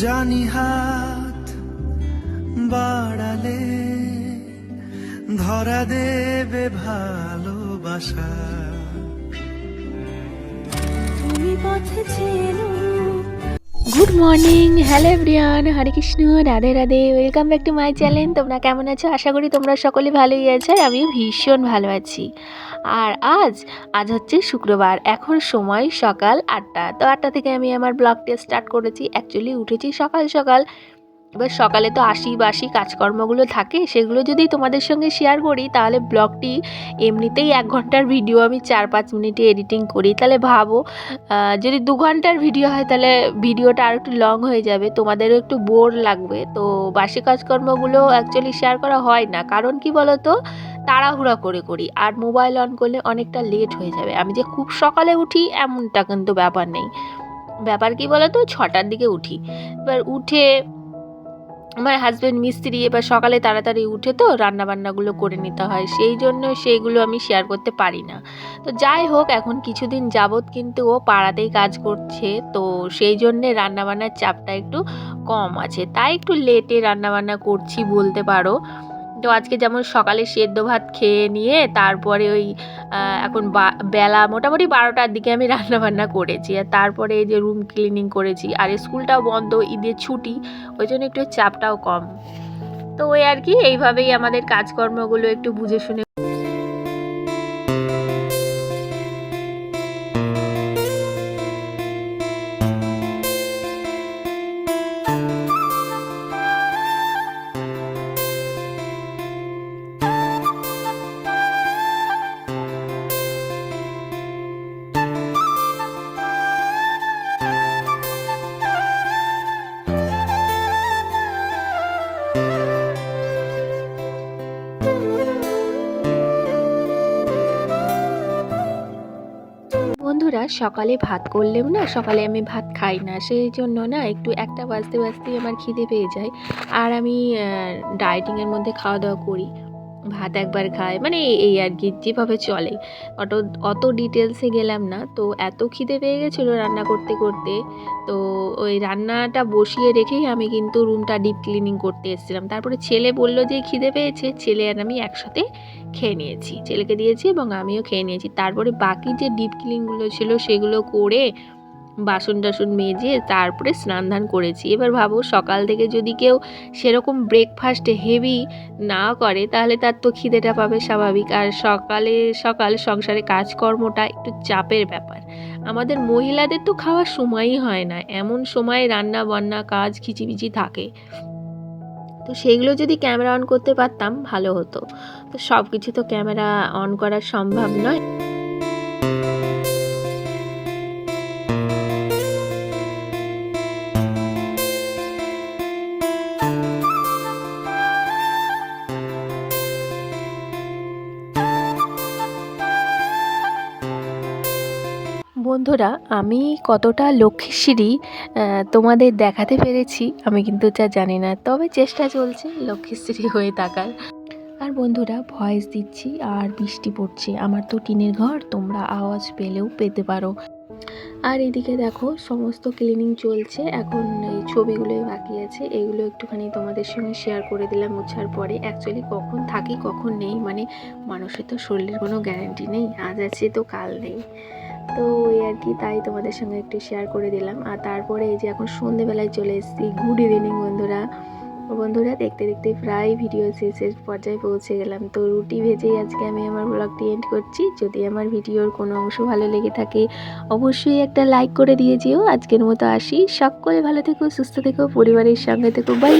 জানি হাত বাড়ালে ধরা দেবে ভালোবাসা। তুমি পথে চেনো। Good morning, hello everyone, Hare Krishna, Radhe Radhe, welcome back to my channel. তোমরা কেমন আছো? আশা করি তোমরা সকলে ভালোই আছো, আর আমিও ভীষণ ভালো আছি। আর আজ হচ্ছে শুক্রবার, এখন সময় সকাল 8টা। তো 8টা থেকে আমি আমার ব্লগটা স্টার্ট করেছি। অ্যাকচুয়ালি উঠেছি সকাল সকাল। এবার সকালে তো বাসি কাজকর্মগুলো থাকে, সেগুলো যদি তোমাদের সঙ্গে শেয়ার করি তাহলে ব্লগটি এমনিতেই 1 ঘন্টার ভিডিও আমি 4-5 মিনিটে এডিটিং করি, তাহলে ভাবো যদি 2 ঘন্টার ভিডিও হয় তাহলে ভিডিওটা আর একটু লং হয়ে যাবে, তোমাদেরও একটু বোর লাগবে। তো বাসি কাজকর্মগুলো অ্যাকচুয়ালি শেয়ার করা হয় না, কারণ কি বলো তো, তাড়াহুড়া করে করি, আর মোবাইল অন করলে অনেকটা লেট হয়ে যাবে। আমি যে খুব সকালে উঠি এমনটা কিন্তু ব্যাপার নেই। ব্যাপার কি বলো তো, 6টার দিকে উঠি। এবার উঠে আমার হাজব্যান্ড মিস্ত্রি, এবার সকালে তাড়াতাড়ি উঠে তো রান্নাবান্নাগুলো করে নিতে হয়, সেই জন্য সেইগুলো আমি শেয়ার করতে পারি না। তো যাই হোক, এখন কিছুদিন যাবৎ কিন্তু ও পাড়াতেই কাজ করছে, তো সেই জন্যে রান্নাবান্নার চাপটা একটু কম আছে, তাই একটু লেটে রান্নাবান্না করছি বলতে পারো। তো আজকে যেমন সকালে সেদ্ধ ভাত খেয়ে নিয়ে তারপরে ওই এখন বেলা মোটামুটি 12টার দিকে আমি রান্নাবান্না করেছি, আর তারপরে এই যে রুম ক্লিনিং করেছি, আর স্কুলটাও বন্ধ, ঈদের ছুটি, ওই জন্য একটু চাপটাও কম। তো ওই আর কি, এইভাবেই আমাদের কাজকর্মগুলো একটু বুঝে শুনে। বন্ধুরা, সকালে ভাত করলেও না, সকালে আমি ভাত খাই না, সেই জন্য না একটু 1টা বাজতে বাজতেই আমার খিদে পেয়ে যায়। আর আমি ডায়েটিংয়ের মধ্যে খাওয়া দাওয়া করি, ভাত একবার খাই, মানে এই আর কি, যেভাবে চলে। অত ডিটেলসে গেলাম না। তো এত খিদে পেয়ে গেছিলো রান্না করতে করতে, তো ওই রান্নাটা বসিয়ে রেখেই আমি কিন্তু রুমটা ডিপ ক্লিনিং করতে এসেছিলাম। তারপরে ছেলে বললো যে খিদে পেয়েছে, ছেলে আর আমি একসাথে খেয়ে নিয়েছি, ছেলেকে দিয়েছি এবং আমিও খেয়ে নিয়েছি। তারপরে বাকি যে ডিপ ক্লিনগুলো ছিল সেগুলো করে বাসন টাসন মেজে তারপরে স্নান ধান করেছি। এবার ভাবো, সকাল থেকে যদি কেউ সেরকম ব্রেকফাস্ট হেভি না করে তাহলে তার তো খিদেটা পাবে স্বাভাবিক। আর সকাল সংসারে কাজকর্মটা একটু চাপের ব্যাপার, আমাদের মহিলাদের তো খাওয়ার সময়ই হয় না, এমন সময় রান্না বান্না কাজ খিচিবিচি থাকে। তো সেইগুলো যদি ক্যামেরা অন করতে পারতাম ভালো হতো, তো সব কিছু তো ক্যামেরা অন করা সম্ভব নয়। বন্ধুরা, আমি কতটা লক্ষ্মীশ্রী তোমাদের দেখাতে পেরেছি আমি কিন্তু তা জানি না, তবে চেষ্টা চলছে লক্ষ্মীশ্রী হয়ে থাকার। আর বন্ধুরা, ভয়েস দিচ্ছি আর বৃষ্টি পড়ছে, আমার তো টিনের ঘর, তোমরা আওয়াজ পেলেও পেতে পারো। আর এদিকে দেখো, সমস্ত ক্লিনিং চলছে, এখন এই ছবিগুলোই বাকি আছে, এগুলো একটুখানি তোমাদের সঙ্গে শেয়ার করে দিলাম মোছার পরে। অ্যাকচুয়ালি কখন থাকি কখন নেই, মানে মানুষের তো শরীরের কোনো গ্যারান্টি নেই, আজ আছে তো কাল নেই। তো ওই আর কি, তাই তোমাদের সঙ্গে একটু শেয়ার করে দিলাম। আর তারপরে এই যে এখন সন্ধেবেলায় চলে এসেছি। গুড ইভিনিং বন্ধুরা, দেখতে দেখতে প্রায় ভিডিও শেষের পর্যায়ে পৌঁছে গেলাম। তো রুটি ভেজেই আজকে আমি আমার ব্লগটি এন্ড করছি। যদি আমার ভিডিওর কোনো অংশ ভালো লেগে থাকে অবশ্যই একটা লাইক করে দিয়ে যেও। আজকের মতো আসি, সকলে ভালো থেকো, সুস্থ থেকো, পরিবারের সঙ্গে থেকো, বাই।